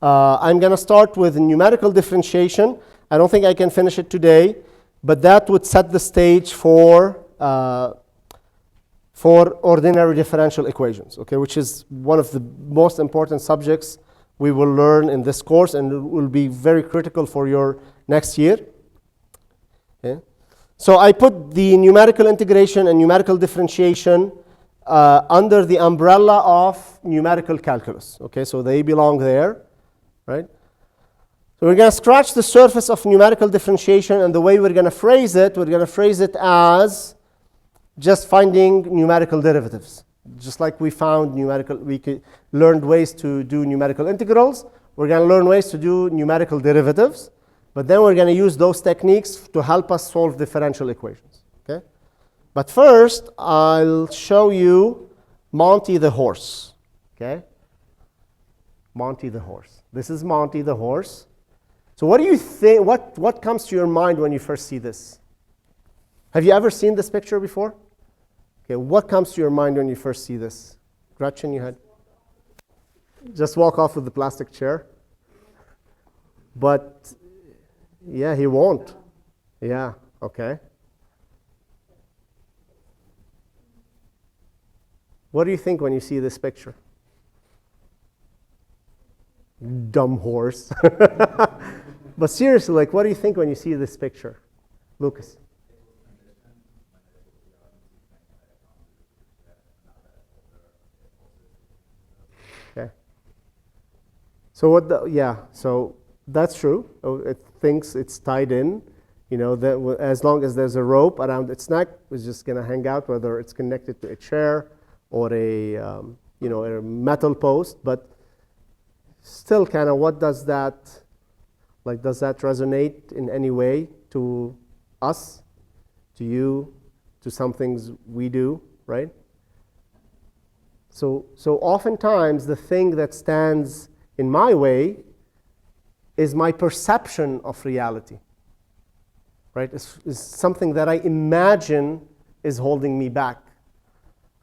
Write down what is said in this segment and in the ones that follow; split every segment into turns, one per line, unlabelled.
I'm going to start with numerical differentiation. I don't think I can finish it today, but that would set the stage for ordinary differential equations, okay, which is one of the most important subjects we will learn in this course, and it will be very critical for your next year. Okay. So I put the numerical integration and numerical differentiation under the umbrella of numerical calculus. Okay, so they belong there, right? So we're going to scratch the surface of numerical differentiation, and the way we're going to phrase it as just finding numerical derivatives. Just like we found learned ways to do numerical integrals, we're going to learn ways to do numerical derivatives, but then we're going to use those techniques to help us solve differential equations. Okay? But first, I'll show you Monty the horse. Okay? Monty the horse. This is Monty the horse. So what do you think? What comes to your mind when you first see this? Have you ever seen this picture before? Okay, what comes to your mind when you first see this? Gretchen, you had? Just walk off with the plastic chair. But, yeah, he won't. Yeah, okay. What do you think when you see this picture? Dumb horse. But seriously, like, what do you think when you see this picture? Lucas? Okay. So so that's true. It thinks it's tied in. You know, that as long as there's a rope around its neck, it's just going to hang out, whether it's connected to a chair or a metal post. But still, kind of, what does that, like, does that resonate in any way to us, to you, to some things we do, right? So oftentimes the thing that stands in my way is my perception of reality, right? It's something that I imagine is holding me back.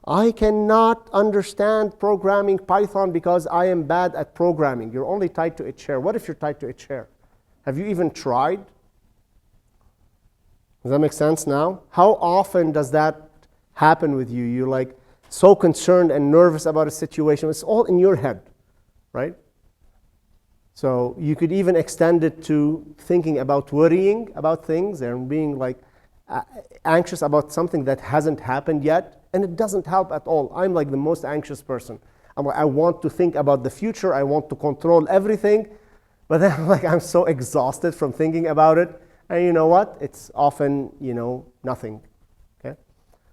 I cannot understand programming Python because I am bad at programming. You're only tied to a chair. What if you're tied to a chair? Have you even tried? Does that make sense now? How often does that happen with you? You're like so concerned and nervous about a situation. It's all in your head, right? So you could even extend it to thinking about worrying about things and being like anxious about something that hasn't happened yet, and it doesn't help at all. I'm like the most anxious person. I want to think about the future. I want to control everything, but then I'm so exhausted from thinking about it. And you know what? It's often, nothing. Okay?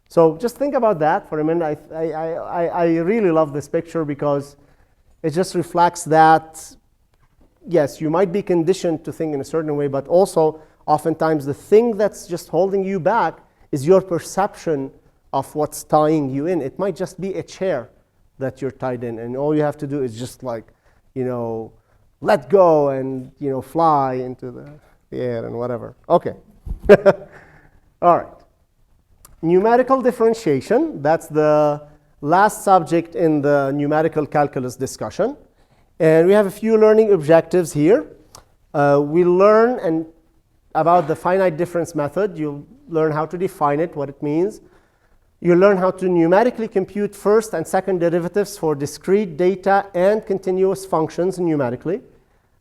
So just think about that for a minute. I really love this picture because it just reflects that, yes, you might be conditioned to think in a certain way, but also oftentimes the thing that's just holding you back is your perception of what's tying you in. It might just be a chair that you're tied in, and all you have to do is just let go and fly into the air and whatever. Okay. All right. Numerical differentiation, that's the last subject in the numerical calculus discussion. And we have a few learning objectives here. We learn about the finite difference method. You'll learn how to define it, what it means. You learn how to numerically compute first and second derivatives for discrete data and continuous functions numerically.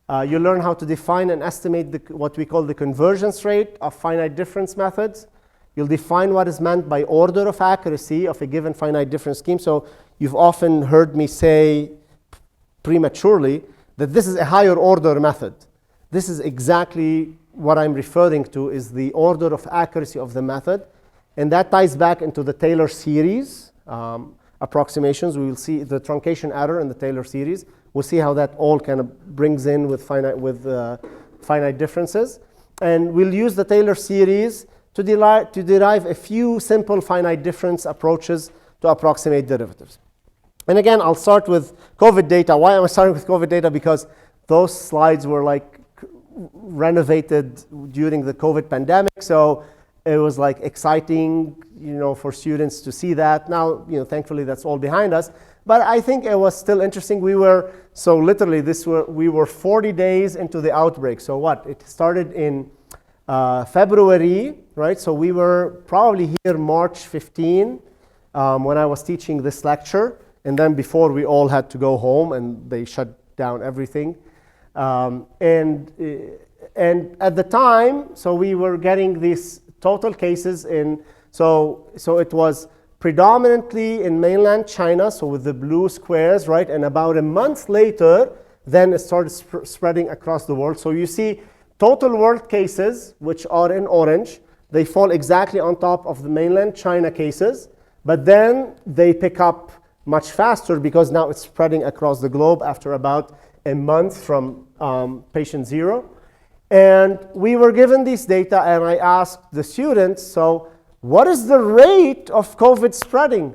You learn how to define and estimate what we call the convergence rate of finite difference methods. You'll define what is meant by order of accuracy of a given finite difference scheme. So you've often heard me say prematurely that this is a higher order method. This is exactly what I'm referring to, is the order of accuracy of the method. And that ties back into the Taylor series approximations. We will see the truncation error in the Taylor series. We'll see how that all kind of brings in with finite differences. And we'll use the Taylor series to derive a few simple finite difference approaches to approximate derivatives. And again, I'll start with COVID data. Why am I starting with COVID data? Because those slides were renovated during the COVID pandemic. So it was exciting, for students to see that. Now, thankfully that's all behind us. But I think it was still interesting. We were, so literally we were 40 days into the outbreak. So what? It started in February, right? So we were probably here March 15 when I was teaching this lecture. And then before we all had to go home and they shut down everything. And at the time, so we were getting these total cases in, so it was predominantly in mainland China, so with the blue squares, right? And about a month later, then it started spreading across the world. So you see total world cases, which are in orange, they fall exactly on top of the mainland China cases, but then they pick up much faster because now it's spreading across the globe after about a month from patient 0. And we were given these data, and I asked the students, so what is the rate of COVID spreading?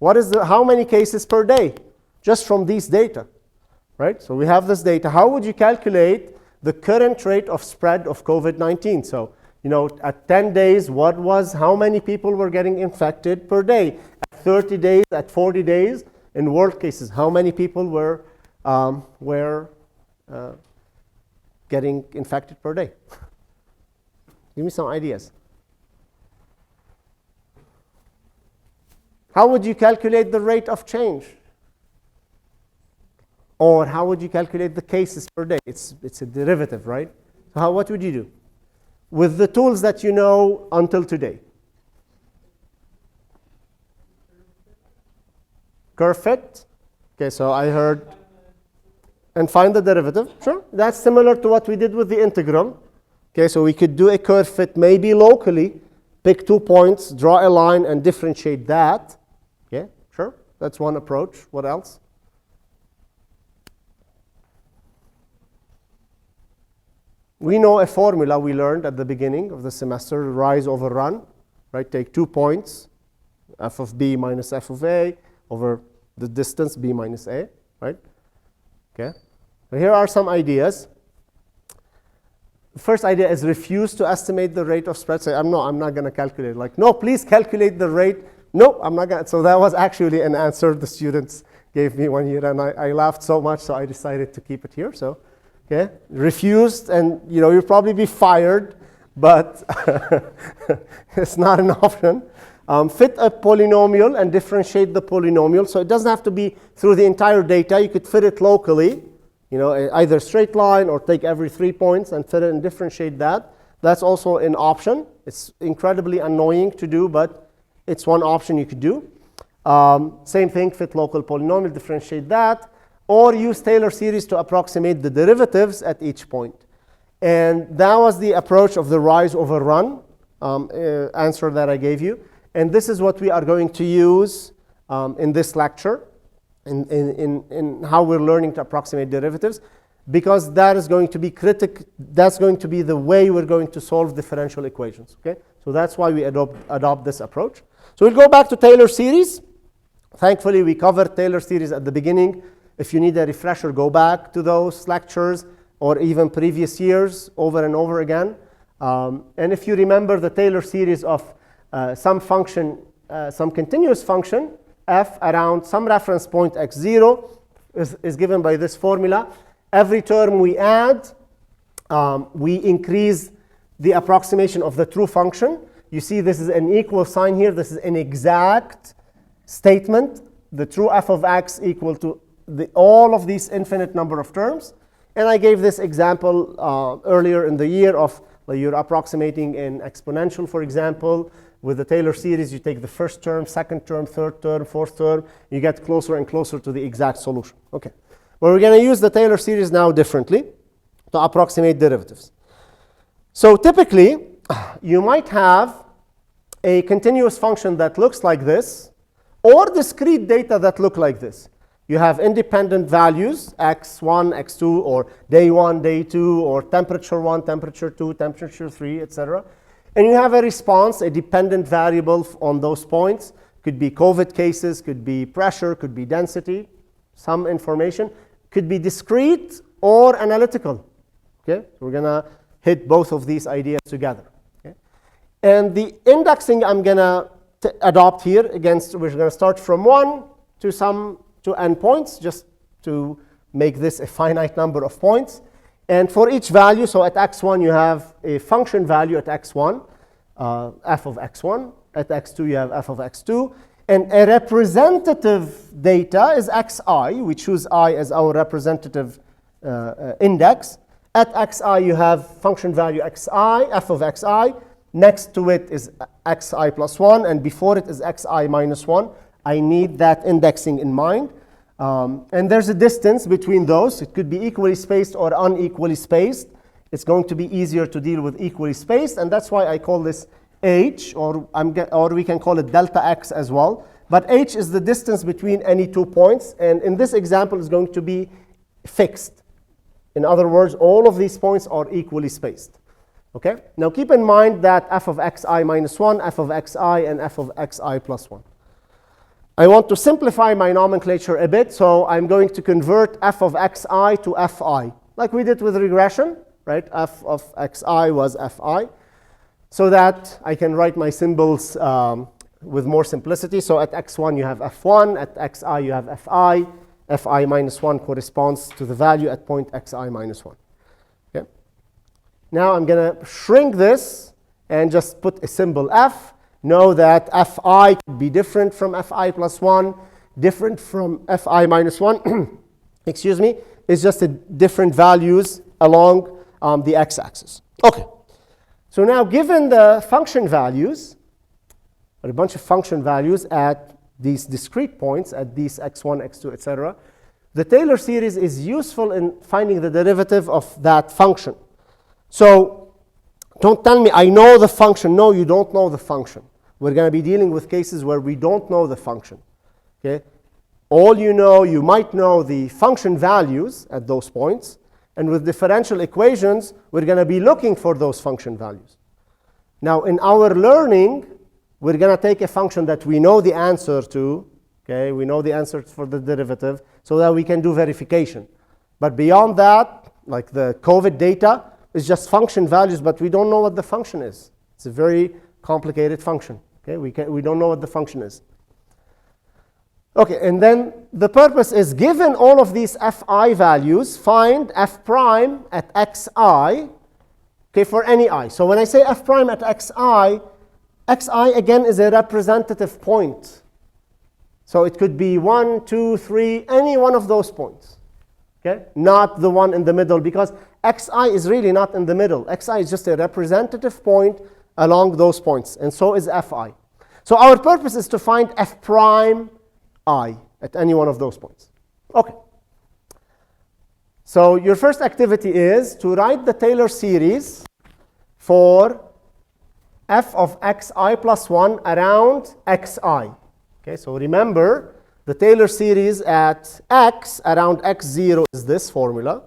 How many cases per day? Just from these data, right? So we have this data. How would you calculate the current rate of spread of COVID-19? So, at 10 days, how many people were getting infected per day? At 30 days, at 40 days, in world cases, how many people were getting infected per day? Give me some ideas. How would you calculate the rate of change? Or how would you calculate the cases per day? It's a derivative, right? So what would you do? With the tools that you know until today. Curve fit. Okay, so I heard, and find the derivative. Sure, that's similar to what we did with the integral. Okay, so we could do a curve fit maybe locally, pick 2 points, draw a line, and differentiate that. Okay, sure, that's one approach. What else? We know a formula we learned at the beginning of the semester, rise over run, right? Take 2 points, f of b minus f of a, over the distance b minus a, right? Okay, so here are some ideas. The first idea is refuse to estimate the rate of spread. Say, I'm not going to calculate. Like, no, please calculate the rate. No, I'm not going to. So that was actually an answer the students gave me one year, and I laughed so much, so I decided to keep it here. So, okay, refused, and you'll probably be fired, but it's not an option. Fit a polynomial and differentiate the polynomial. So it doesn't have to be through the entire data. You could fit it locally, either straight line or take every 3 points and fit it and differentiate that. That's also an option. It's incredibly annoying to do, but it's one option you could do. Same thing, fit local polynomial, differentiate that, or use Taylor series to approximate the derivatives at each point. And that was the approach of the rise over run answer that I gave you. And this is what we are going to use in this lecture, in how we're learning to approximate derivatives, because that is going to be critical. That's going to be the way we're going to solve differential equations. Okay, so that's why we adopt this approach. So we'll go back to Taylor series. Thankfully, we covered Taylor series at the beginning. If you need a refresher, go back to those lectures or even previous years over and over again. And if you remember the Taylor series of some function, some continuous function, f around some reference point x0 is given by this formula. Every term we add, we increase the approximation of the true function. You see this is an equal sign here. This is an exact statement. The true f of x equal to all of these infinite number of terms. And I gave this example earlier in the year of you're approximating an exponential, for example. With the Taylor series, you take the first term, second term, third term, fourth term. You get closer and closer to the exact solution. Okay. Well, we're going to use the Taylor series now differently to approximate derivatives. So typically, you might have a continuous function that looks like this, or discrete data that look like this. You have independent values, x1, x2, or day 1, day 2, or temperature 1, temperature 2, temperature 3, etc. And you have a response, a dependent variable on those points. Could be COVID cases, could be pressure, could be density, some information. Could be discrete or analytical. Okay, so we're going to hit both of these ideas together. Okay? And the indexing I'm going to adopt here, we're going to start from 1 to some to n points, just to make this a finite number of points. And for each value, so at x1 you have a function value at x1, f of x1. At x2 you have f of x2. And a representative data is xi. We choose I as our representative index. At xi you have function value xi, f of xi. Next to it is xi plus 1, and before it is xi minus 1. I need that indexing in mind. And there's a distance between those. It could be equally spaced or unequally spaced. It's going to be easier to deal with equally spaced, and that's why I call this h, or we can call it delta x as well. But h is the distance between any 2 points, and in this example it's going to be fixed. In other words, all of these points are equally spaced. Okay? Now keep in mind that f of xi minus 1, f of xi, and f of xi plus 1. I want to simplify my nomenclature a bit, so I'm going to convert f of xi to fi, like we did with regression, right? F of xi was fi, so that I can write my symbols with more simplicity. So at x1 you have f1, at xi you have fi. Fi minus 1 corresponds to the value at point xi minus 1. Okay? Now I'm going to shrink this and just put a symbol f. Know that fi could be different from fi plus 1, different from fi minus 1, excuse me, it's just different values along the x-axis. Okay, so now given the function values, or a bunch of function values at these discrete points, at these x1, x2, etc., the Taylor series is useful in finding the derivative of that function. So don't tell me I know the function. No, you don't know the function. We're going to be dealing with cases where we don't know the function. Okay? All you know, you might know the function values at those points. And with differential equations, we're going to be looking for those function values. Now, in our learning, we're going to take a function that we know the answer to. Okay? We know the answer for the derivative so that we can do verification. But beyond that, like the COVID data, is just function values, but we don't know what the function is. It's a very complicated function. Okay, we don't know what the function is. Okay, and then the purpose is, given all of these fi values, find f prime at xi, okay, for any I. So when I say f prime at xi, xi again is a representative point. So it could be 1, 2, 3, any one of those points. Okay, not the one in the middle, because xi is really not in the middle. Xi is just a representative point along those points, and so is fi. So our purpose is to find f prime I at any one of those points. Okay. So your first activity is to write the Taylor series for f of xi plus 1 around xi. Okay, so remember, the Taylor series at x around x0 is this formula.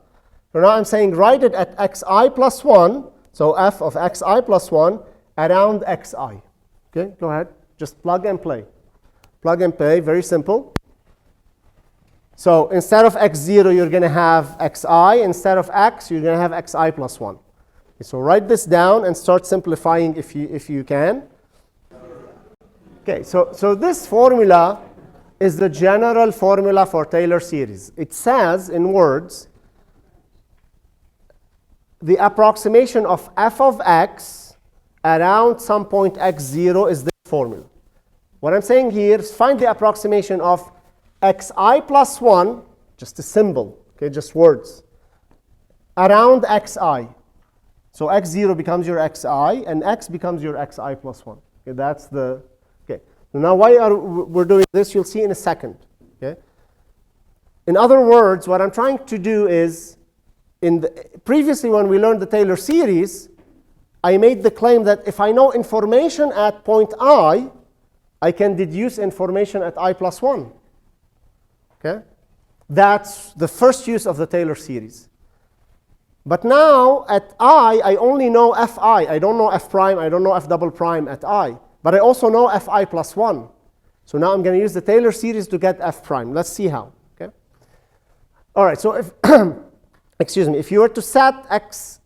So now I'm saying write it at xi plus 1, so f of xi plus 1 around xi. Okay, go ahead. Just plug and play. Plug and play, very simple. So instead of x0, you're going to have xi. Instead of x, you're going to have xi plus 1. Okay, so write this down and start simplifying if you can. Okay, so this formula is the general formula for Taylor series. It says, in words, the approximation of f of x around some point x0 is this formula. What I'm saying here is find the approximation of xi plus 1, just a symbol, okay, just words, around xi. So x0 becomes your xi, and x becomes your xi plus 1. Okay, that's the, okay. Now why we're doing this, you'll see in a second. Okay. In other words, what I'm trying to do is, previously when we learned the Taylor series, I made the claim that if I know information at point I can deduce information at I plus 1. Okay? That's the first use of the Taylor series. But now at I only know fi. I don't know f prime, I don't know f double prime at I. But I also know fi plus 1. So now I'm going to use the Taylor series to get f prime. Let's see how. Okay? All right, so if, excuse me, if you were to set x,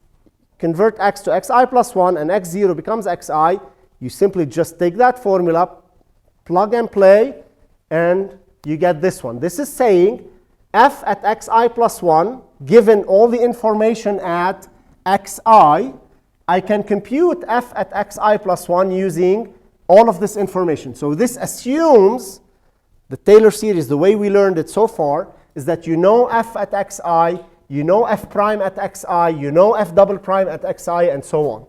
convert x to xi plus 1 and x0 becomes xi, you simply just take that formula, plug and play, and you get this one. This is saying f at xi plus 1, given all the information at xi, I can compute f at xi plus 1 using all of this information. So this assumes the Taylor series, the way we learned it so far, is that you know f at xi, you know f prime at xi, you know f double prime at xi, and so on.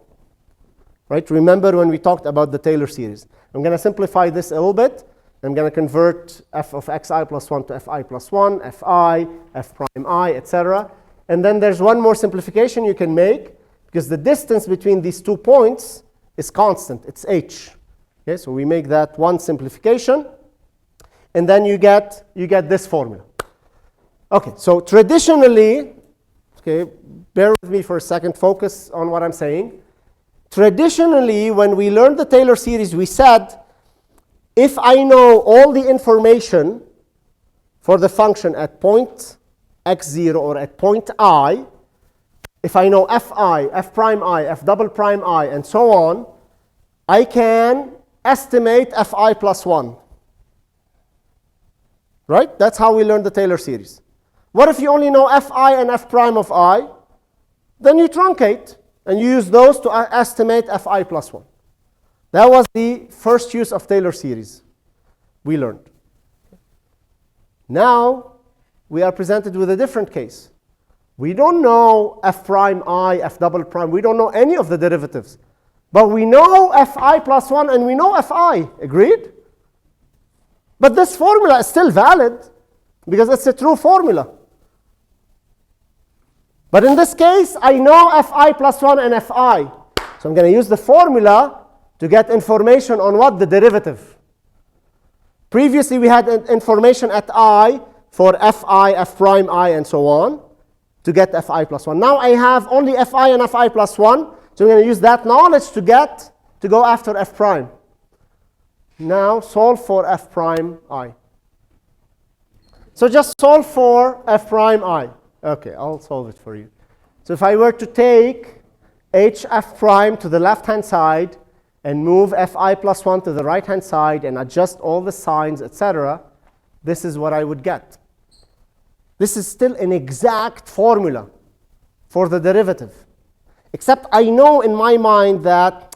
Right? Remember when we talked about the Taylor series. I'm going to simplify this a little bit. I'm going to convert f of xi plus 1 to fi plus 1, fi, f prime I, etc. And then there's one more simplification you can make, because the distance between these 2 points is constant. It's h. Okay, so we make that one simplification. And then you get this formula. Okay, so traditionally, okay, bear with me for a second, focus on what I'm saying. Traditionally, when we learned the Taylor series, we said, if I know all the information for the function at point x0 or at point I, if I know fi, f prime I, f double prime I, and so on, I can estimate fi plus 1. Right? That's how we learned the Taylor series. What if you only know fi and f prime of I? Then you truncate, and you use those to estimate fi plus 1. That was the first use of Taylor series we learned. Now, we are presented with a different case. We don't know f prime I, f double prime. We don't know any of the derivatives. But we know fi plus 1 and we know fi. Agreed? But this formula is still valid because it's a true formula. But in this case, I know fi plus 1 and fi. So I'm going to use the formula to get information on what? The derivative. Previously, we had information at I for fi, f prime I, and so on to get fi plus 1. Now I have only fi and fi plus 1. So I'm going to use that knowledge to go after f prime. Now solve for f prime I. So just solve for f prime I. Okay, I'll solve it for you. So if I were to take hf prime to the left-hand side and move fi plus 1 to the right-hand side and adjust all the signs, etc., this is what I would get. This is still an exact formula for the derivative. Except I know in my mind that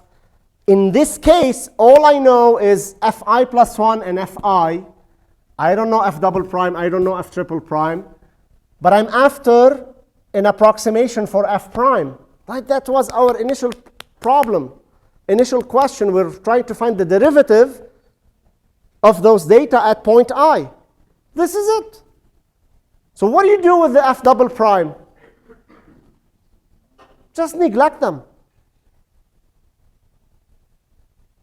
in this case, all I know is fi plus 1 and fi. I don't know f double prime. I don't know f triple prime. But I'm after an approximation for f prime. Right? That was our initial problem, initial question. We're trying to find the derivative of those data at point I. This is it. So what do you do with the f double prime? Just neglect them.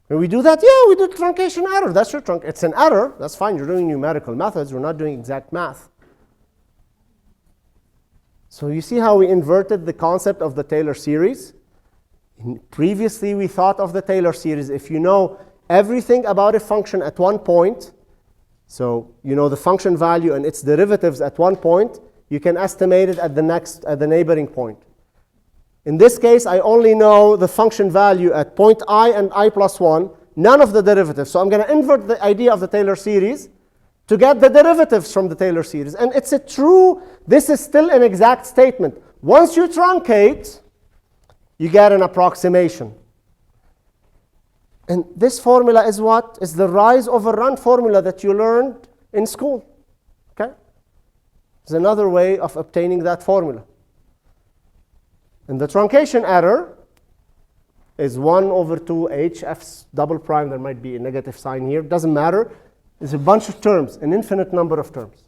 When we do that, yeah, we do truncation error. That's your trunk. It's an error. That's fine. You're doing numerical methods. We're not doing exact math. So you see how we inverted the concept of the Taylor series? Previously, we thought of the Taylor series. If you know everything about a function at one point, so you know the function value and its derivatives at one point, you can estimate it at the neighboring point. In this case, I only know the function value at point I and I plus 1, none of the derivatives. So I'm going to invert the idea of the Taylor series to get the derivatives from the Taylor series. And it's a true, this is still an exact statement. Once you truncate, you get an approximation. And this formula is what? Is the rise over run formula that you learned in school. Okay? It's another way of obtaining that formula. And the truncation error is 1 over 2 h f double prime. There might be a negative sign here. Doesn't matter. It's a bunch of terms, an infinite number of terms.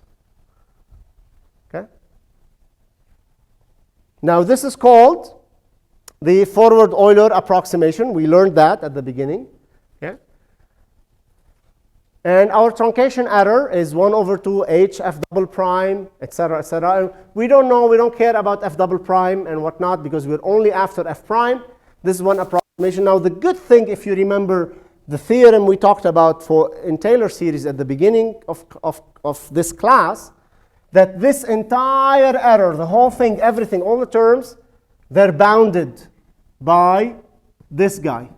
Okay? Now this is called the forward Euler approximation. We learned that at the beginning. Okay? And our truncation error is 1 over 2 h f double prime, etc., etc. We don't know, we don't care about f double prime and whatnot because we're only after f prime. This is one approximation. Now the good thing, if you remember the theorem we talked about in Taylor series at the beginning of this class, that this entire error, the whole thing, everything, all the terms, they're bounded by this guy.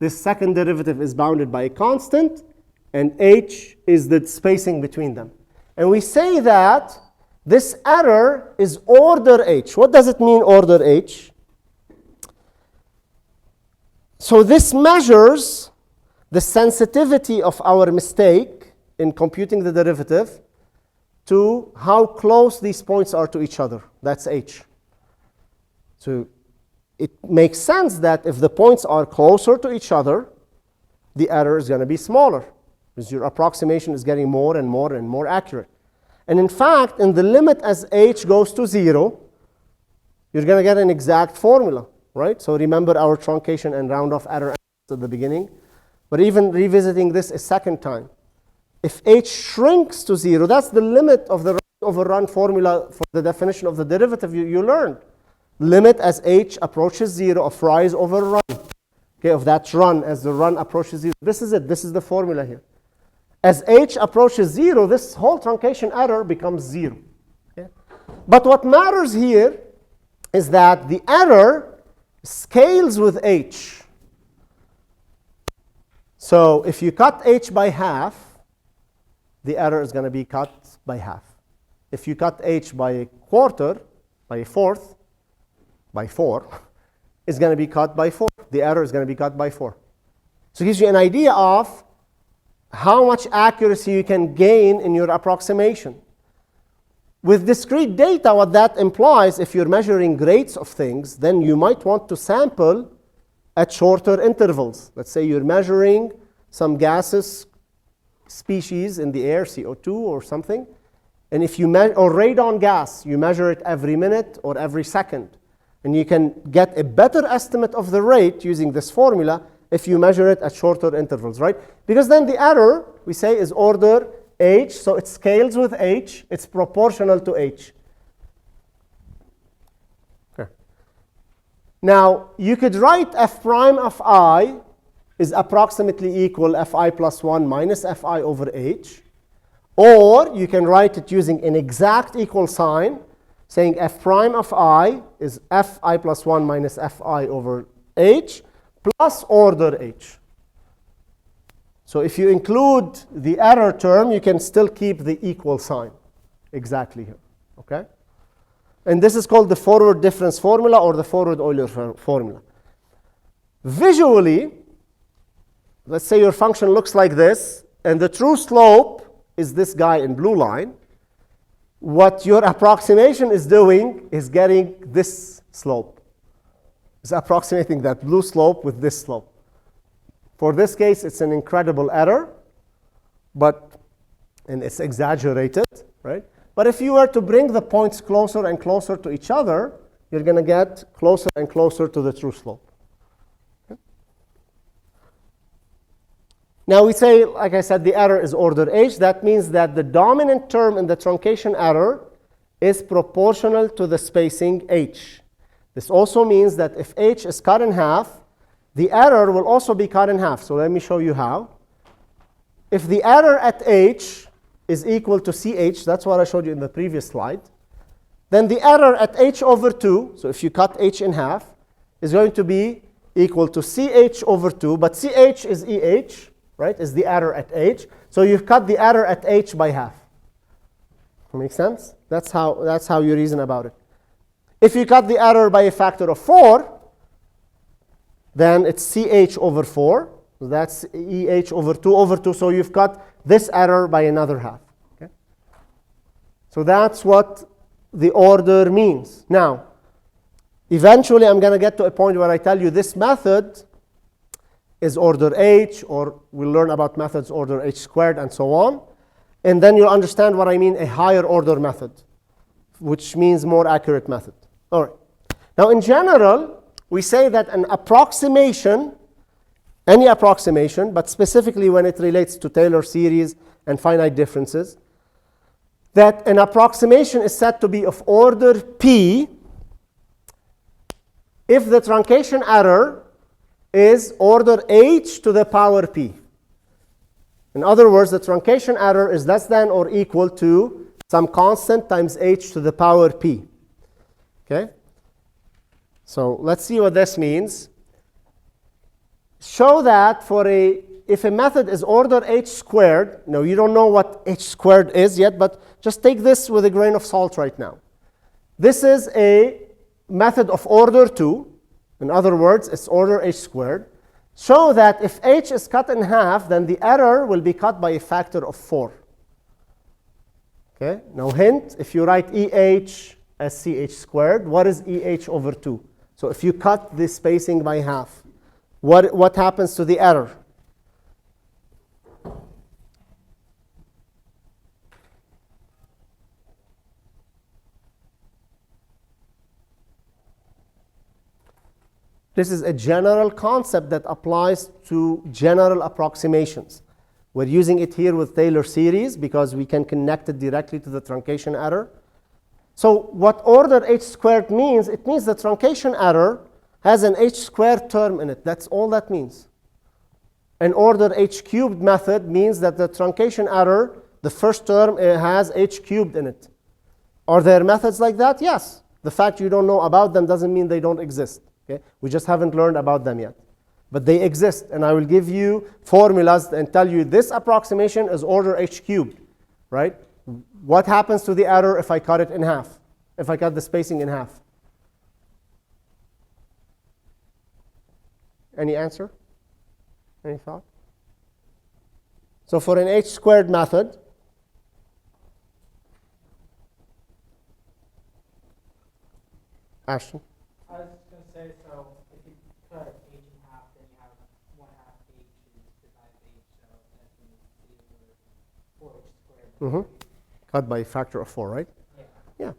This second derivative is bounded by a constant, and h is the spacing between them. And we say that this error is order h. What does it mean, order h? So this measures the sensitivity of our mistake in computing the derivative to how close these points are to each other. That's h. So it makes sense that if the points are closer to each other, the error is going to be smaller, because your approximation is getting more and more and more accurate. And in fact, in the limit as h goes to 0, you're going to get an exact formula, right? So remember our truncation and round-off error at the beginning. But even revisiting this a second time, if h shrinks to 0, that's the limit of the overrun formula for the definition of the derivative you learned. Limit as h approaches 0 of rise over run. Okay, of that run as the run approaches 0. This is it. This is the formula here. As h approaches 0, this whole truncation error becomes 0. Okay? But what matters here is that the error scales with h. So if you cut h by half, the error is going to be cut by half. If you cut h by a quarter, by a fourth, by 4, it's going to be cut by 4. The error is going to be cut by 4. So it gives you an idea of how much accuracy you can gain in your approximation. With discrete data, what that implies, if you're measuring rates of things, then you might want to sample at shorter intervals. Let's say you're measuring some gaseous species in the air, CO2 or something, and if you or radon gas, you measure it every minute or every second. And you can get a better estimate of the rate using this formula if you measure it at shorter intervals, right? Because then the error, we say, is order h, so it scales with h. It's proportional to h. Okay. Now, you could write f prime of I is approximately equal fi plus 1 minus fi over h. Or you can write it using an exact equal sign, saying f prime of I is fi plus 1 minus fi over h plus order h. So if you include the error term, you can still keep the equal sign exactly here. Okay? And this is called the forward difference formula or the forward Euler formula. Visually, let's say your function looks like this, and the true slope is this guy in blue line. What your approximation is doing is getting this slope. It's approximating that blue slope with this slope. For this case, it's an incredible error, and it's exaggerated, right? But if you were to bring the points closer and closer to each other, you're going to get closer and closer to the true slope. Okay? Now we say, like I said, the error is order h. That means that the dominant term in the truncation error is proportional to the spacing h. This also means that if h is cut in half, the error will also be cut in half. So let me show you how. If the error at h is equal to ch, that's what I showed you in the previous slide, then the error at h over 2, so if you cut h in half, is going to be equal to ch over 2. But ch is eh, right, is the error at h. So you've cut the error at h by half. Make sense? That's how you reason about it. If you cut the error by a factor of 4, then it's ch over 4. So that's eh over 2 over 2. So you've cut this error by another half. Okay? So that's what the order means. Now, eventually I'm going to get to a point where I tell you this method is order h, or we'll learn about methods order h squared and so on. And then you'll understand what I mean, a higher order method, which means more accurate method. All right. Now, in general, we say that an approximation, any approximation, but specifically when it relates to Taylor series and finite differences, that an approximation is said to be of order p if the truncation error is order h to the power p. In other words, the truncation error is less than or equal to some constant times h to the power p. Okay? So let's see what this means. Show that for a if a method is order h squared, now you don't know what h squared is yet, but just take this with a grain of salt right now. This is a method of order 2. In other words, it's order h squared. So that if h is cut in half, then the error will be cut by a factor of 4. Okay? Now hint, if you write EH as CH squared, what is EH over 2? So if you cut the spacing by half, what happens to the error? This is a general concept that applies to general approximations. We're using it here with Taylor series because we can connect it directly to the truncation error. So what order h squared means, it means the truncation error has an h squared term in it. That's all that means. An order h cubed method means that the truncation error, the first term, has h cubed in it. Are there methods like that? Yes. The fact you don't know about them doesn't mean they don't exist. Okay? We just haven't learned about them yet. But they exist, and I will give you formulas and tell you this approximation is order h cubed, right? What happens to the error if I cut it in half? If I cut the spacing in half? Any answer? Any thought? So for an h squared method, Ashton?
I was going to say, so if you cut h in half, then you have 1/2 h is divided by h, so that's going to be 4h squared.
Cut by a factor of 4, right?
Yeah.
Yeah.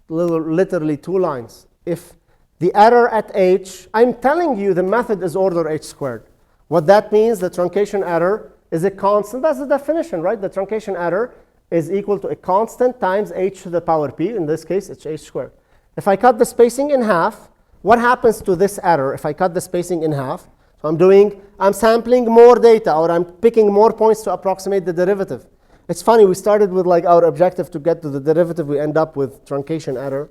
Literally 2 lines. If the error at h, I'm telling you the method is order h squared. What that means, the truncation error is a constant. That's the definition, right? The truncation error is equal to a constant times h to the power p. In this case, it's h squared. If I cut the spacing in half, what happens to this error if I cut the spacing in half? So I'm sampling more data, or I'm picking more points to approximate the derivative. It's funny, we started with like our objective to get to the derivative, we end up with truncation error.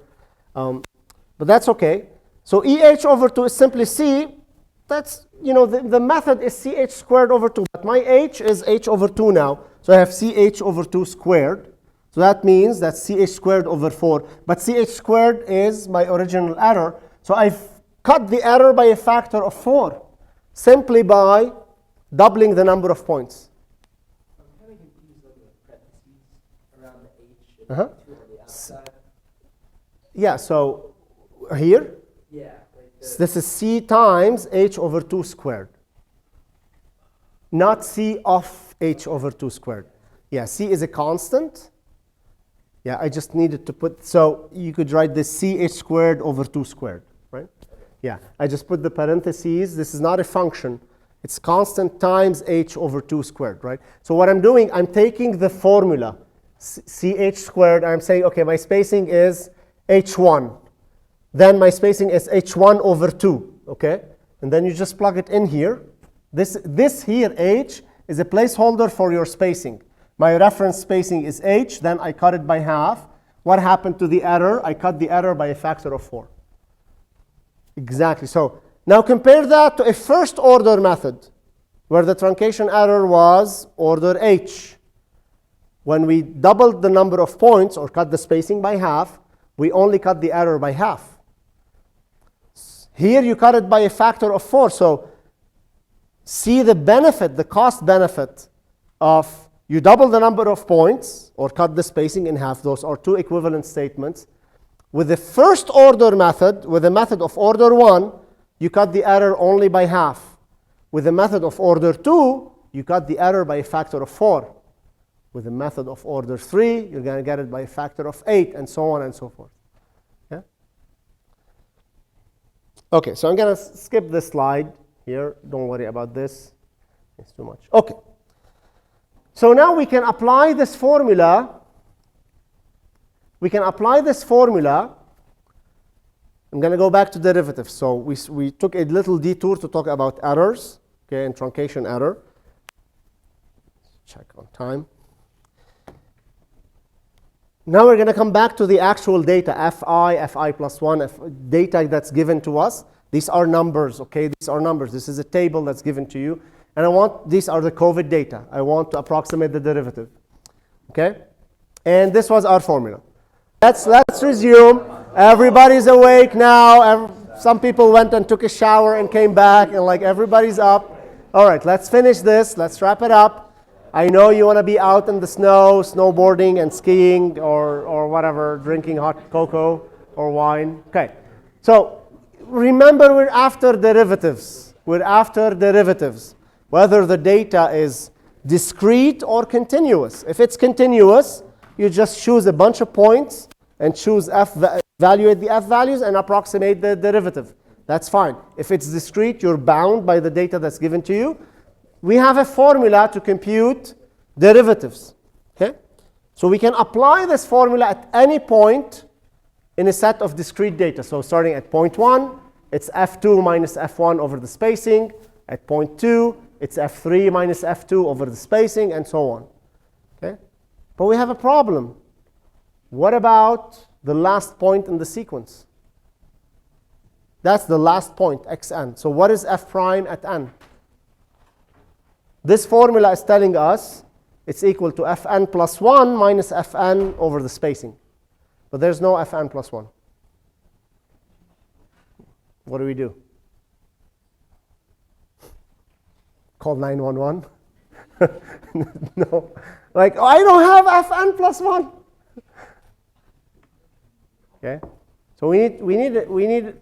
But that's okay. So EH over 2 is simply C. That's, the method is CH squared over 2. But my H is H over 2 now. So I have CH over 2 squared. So that means that's CH squared over 4. But CH squared is my original error. So I've cut the error by a factor of 4, simply by doubling the number of points.
Around the h and the 2 on the outside.
Yeah, so here,
Yeah.
this is c times h over 2 squared. Not c of h over 2 squared. Yeah, c is a constant. Yeah, I just needed to put, so you could write this ch squared over 2 squared, right? Yeah, I just put the parentheses. This is not a function. It's constant times h over 2 squared, right? So what I'm doing, I'm taking the formula, ch squared, I'm saying, okay, my spacing is h1. Then my spacing is h1 over 2, okay? And then you just plug it in here. This here, h, is a placeholder for your spacing. My reference spacing is h, then I cut it by half. What happened to the error? I cut the error by a factor of 4. Exactly. So now compare that to a first order method where the truncation error was order h. When we doubled the number of points or cut the spacing by half, we only cut the error by half. Here you cut it by a factor of 4. So see the benefit, the cost benefit of you double the number of points or cut the spacing in half. Those are two equivalent statements. With the first order method, with the method of order 1, you cut the error only by half. With the method of order 2, you cut the error by a factor of 4. With the method of order 3, you're going to get it by a factor of 8, and so on and so forth. Yeah? Okay, so I'm going to skip this slide here. Don't worry about this. It's too much. Okay. So now we can apply this formula. We can apply this formula. I'm going to go back to derivatives. So we took a little detour to talk about errors, okay, and truncation error. Check on time. Now we're going to come back to the actual data, fi plus 1, data that's given to us. These are numbers, okay? These are numbers. This is a table that's given to you. and I want, these are the COVID data. I want to approximate the derivative. Okay? And this was our formula. Let's resume. Everybody's awake now. Some people went and took a shower and came back, and like everybody's up. All right, let's finish this. Let's wrap it up. I know you want to be out in the snow, snowboarding and skiing or whatever, drinking hot cocoa or wine. Okay, so remember we're after derivatives. We're after derivatives, whether the data is discrete or continuous. If it's continuous, you just choose a bunch of points and choose evaluate the f values and approximate the derivative. That's fine. If it's discrete, you're bound by the data that's given to you. We have a formula to compute derivatives. Okay? So we can apply this formula at any point in a set of discrete data. So starting at point 1, it's f2 minus f1 over the spacing. At point 2, it's f3 minus f2 over the spacing, and so on. Okay? But we have a problem. What about the last point in the sequence? That's the last point, xn. So what is f prime at n? This formula is telling us it's equal to fn plus 1 minus fn over the spacing. But there's no fn plus 1. What do we do? Call 911? No. Like, oh, I don't have fn plus 1. Okay? So we need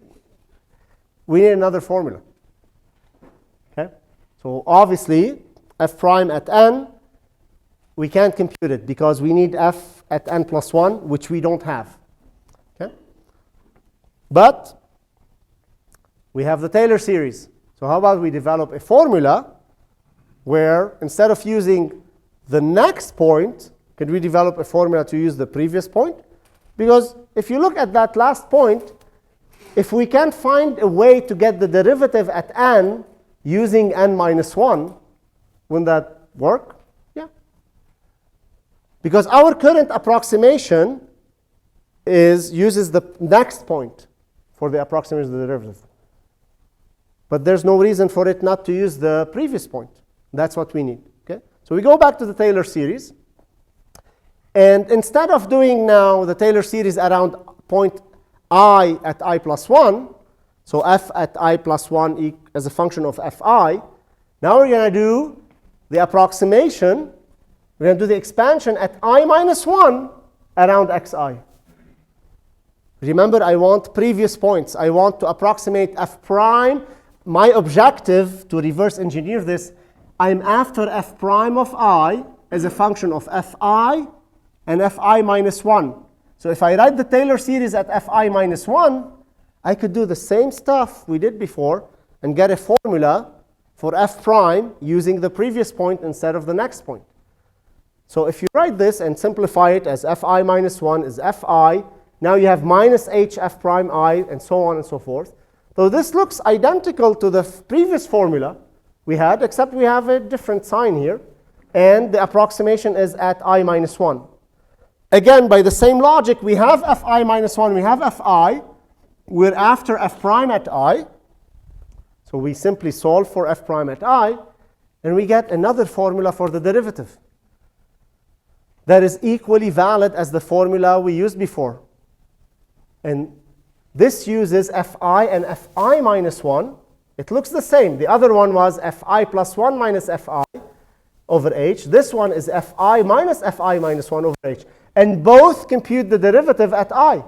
another formula. Okay? So obviously, f prime at n, we can't compute it because we need f at n plus 1, which we don't have. Okay? But we have the Taylor series. So how about we develop a formula where instead of using the next point, can we develop a formula to use the previous point? Because if you look at that last point, if we can't find a way to get the derivative at n using n minus 1, wouldn't that work? Yeah. Because our current approximation uses the next point for the approximation of the derivative. But there's no reason for it not to use the previous point. That's what we need. Okay? So we go back to the Taylor series. And instead of doing now the Taylor series around point I at I plus 1, so f at I plus 1 as a function of fi, now we're going to do the approximation. We're going to do the expansion at I minus 1 around xi. Remember, I want previous points. I want to approximate f prime. My objective to reverse engineer this, I'm after f prime of I as a function of fi and fi minus 1. So if I write the Taylor series at fi minus 1, I could do the same stuff we did before and get a formula for f prime using the previous point instead of the next point. So if you write this and simplify it as fi minus 1 is fi, now you have minus h f prime I, and so on and so forth. So this looks identical to the previous formula we had, except we have a different sign here. And the approximation is at I minus 1. Again, by the same logic, we have fi minus 1, we have fi. We're after f prime at I. So we simply solve for f prime at I, and we get another formula for the derivative that is equally valid as the formula we used before. And this uses fi and fi minus 1. It looks the same. The other one was fi plus 1 minus fi over h. This one is fi minus fi minus 1 over h. And both compute the derivative at I.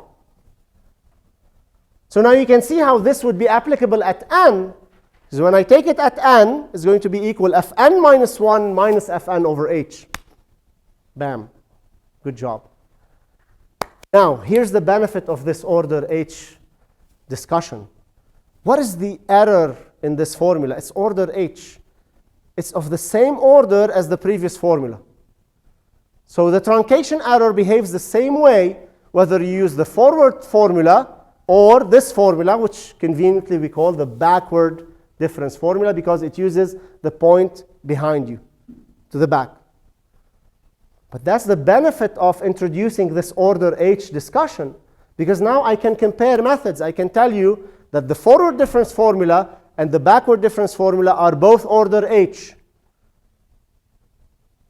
So now you can see how this would be applicable at n. Because when I take it at n, it's going to be equal fn minus 1 minus fn over h. Bam. Good job. Now, here's the benefit of this order h discussion. What is the error in this formula? It's order h. It's of the same order as the previous formula. So the truncation error behaves the same way whether you use the forward formula or this formula, which conveniently we call the backward difference formula because it uses the point behind you to the back. But that's the benefit of introducing this order h discussion, because now I can compare methods. I can tell you that the forward difference formula and the backward difference formula are both order h.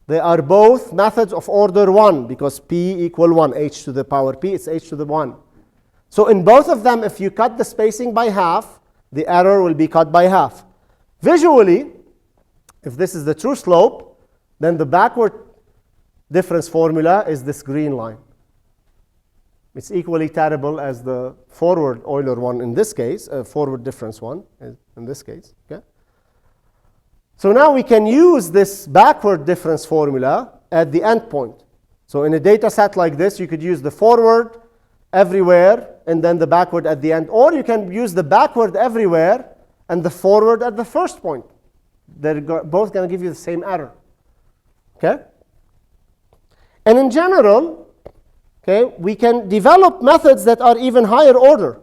They are both methods of order 1 because p equal 1, h to the power p, it's h to the 1. So in both of them, if you cut the spacing by half, the error will be cut by half. Visually, if this is the true slope, then the backward difference formula is this green line. It's equally terrible as the forward Euler one in this case, forward difference one in this case. Okay? So now we can use this backward difference formula at the end point. So in a data set like this, you could use the forward everywhere and then the backward at the end. Or you can use the backward everywhere and the forward at the first point. They're both going to give you the same error. Okay? And in general, okay, we can develop methods that are even higher order.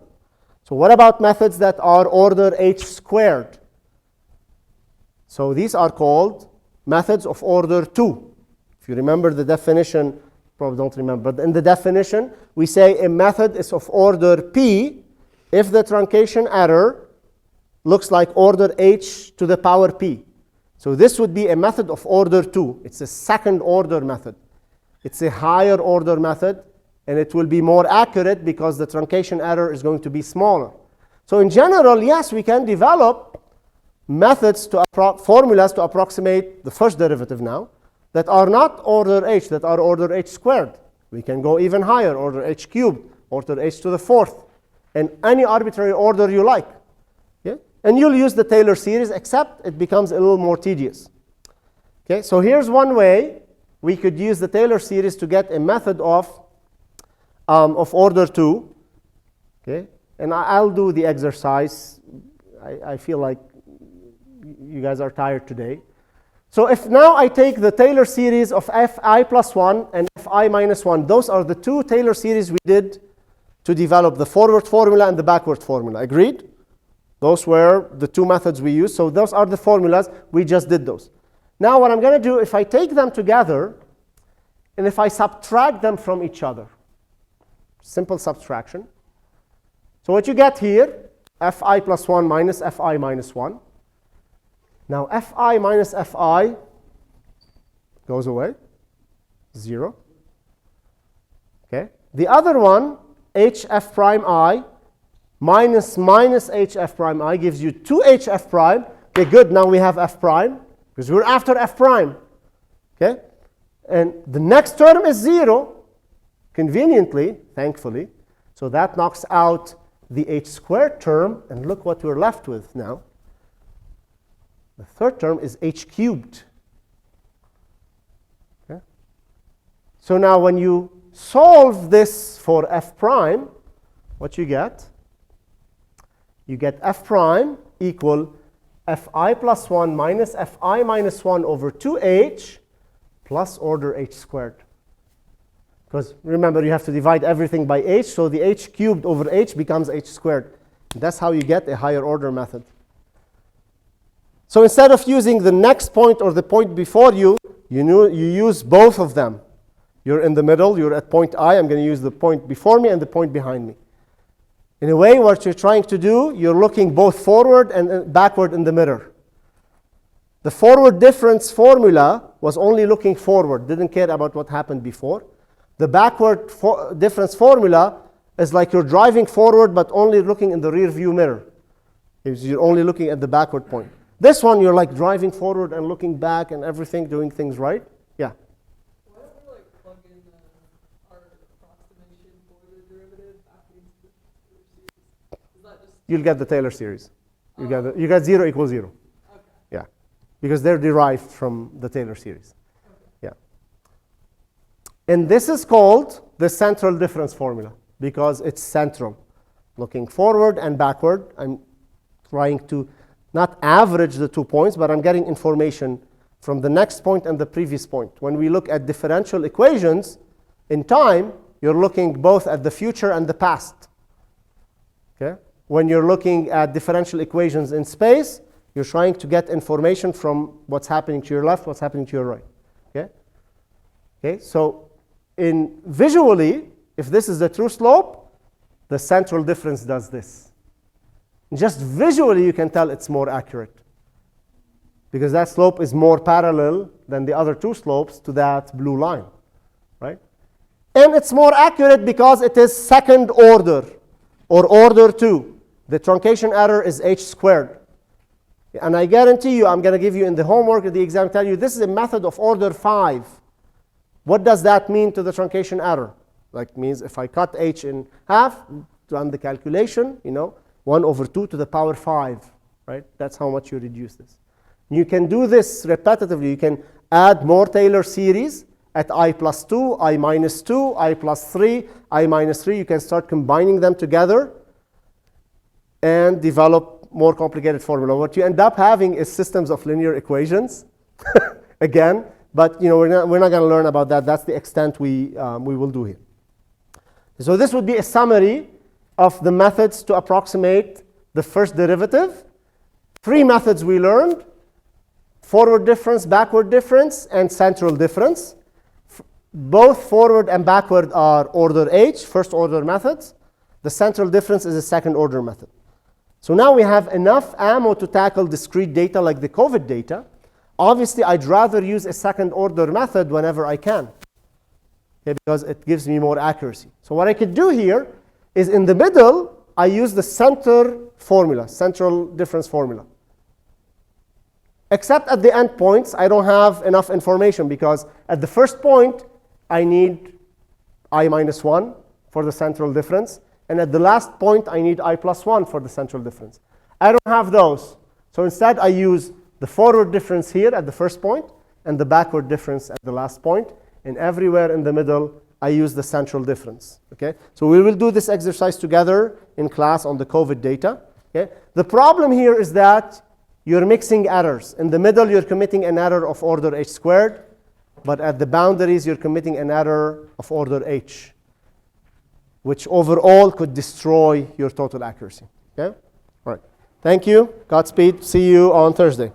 So what about methods that are order h squared? So these are called methods of order 2. If you remember the definition, probably don't remember, but in the definition, we say a method is of order p if the truncation error looks like order h to the power p. So this would be a method of order 2. It's a second order method. It's a higher order method, and it will be more accurate because the truncation error is going to be smaller. So in general, yes, we can develop methods to formulas to approximate the first derivative now that are not order h, that are order h squared. We can go even higher, order h cubed, order h to the fourth, and any arbitrary order you like. Okay? And you'll use the Taylor series, except it becomes a little more tedious. Okay? So here's one way we could use the Taylor series to get a method of order 2. Okay? And I'll do the exercise. I feel like you guys are tired today. So if now I take the Taylor series of fi plus 1 and fi minus 1, those are the two Taylor series we did to develop the forward formula and the backward formula. Agreed? Those were the two methods we used. So those are the formulas. We just did those. Now what I'm going to do, if I take them together and if I subtract them from each other, simple subtraction. So what you get here, fi plus 1 minus fi minus 1. Now fi minus fi goes away, 0. Okay. The other one, hf prime I minus hf prime I gives you 2hf prime. Okay, good. Now we have f prime because we're after f prime. Okay. And the next term is 0, conveniently, thankfully. So that knocks out the h squared term, and look what we're left with now. The third term is h cubed. Okay? So now when you solve this for f prime, what you get? You get f prime equal fi plus 1 minus fi minus 1 over 2h plus order h squared. Because remember, you have to divide everything by h, so the h cubed over h becomes h squared. And that's how you get a higher order method. So instead of using the next point or the point before you, you use both of them. You're in the middle, you're at point I, I'm going to use the point before me and the point behind me. In a way, what you're trying to do, you're looking both forward and backward in the mirror. The forward difference formula was only looking forward, didn't care about what happened before. The backward difference formula is like you're driving forward but only looking in the rear view mirror. You're only looking at the backward point. This one, you're like driving forward and looking back and everything, doing things right. Yeah?
Why don't we like plug in our approximation for the derivative back into the Taylor series? Is that just
You'll get the Taylor series. You get 0 equals 0.
okay?
Yeah. Because they're derived from the Taylor series.
Okay.
Yeah. And this is called the central difference formula because it's central. Looking forward and backward, I'm trying to not average the 2 points, but I'm getting information from the next point and the previous point. When we look at differential equations in time, you're looking both at the future and the past. Okay? When you're looking at differential equations in space, you're trying to get information from what's happening to your left, what's happening to your right. Okay? Okay? So visually, if this is the true slope, the central difference does this. Just visually, you can tell it's more accurate because that slope is more parallel than the other two slopes to that blue line, right? And it's more accurate because it is second order or order 2. The truncation error is h squared. And I guarantee you, I'm going to give you in the homework of the exam, tell you this is a method of order 5. What does that mean to the truncation error? Like means if I cut h in half, run the calculation, 1 over 2 to the power 5, right? That's how much you reduce this. You can do this repetitively. You can add more Taylor series at I plus 2, I minus 2, I plus 3, I minus 3. You can start combining them together and develop more complicated formula. What you end up having is systems of linear equations, again, but we're not going to learn about that. That's the extent we will do here. So this would be a summary of the methods to approximate the first derivative. 3 methods we learned: forward difference, backward difference, and central difference. Both forward and backward are order h, first order methods. The central difference is a second order method. So now we have enough ammo to tackle discrete data like the COVID data. Obviously, I'd rather use a second order method whenever I can, because it gives me more accuracy. So what I could do here is in the middle, I use the center formula, central difference formula. Except at the end points, I don't have enough information because at the first point, I need I minus 1 for the central difference. And at the last point, I need I plus 1 for the central difference. I don't have those. So instead, I use the forward difference here at the first point and the backward difference at the last point. And everywhere in the middle, I use the central difference. Okay? So we will do this exercise together in class on the COVID data. Okay? The problem here is that you're mixing errors. In the middle, you're committing an error of order h squared. But at the boundaries, you're committing an error of order h, which overall could destroy your total accuracy. Okay? All right. Thank you. Godspeed. See you on Thursday.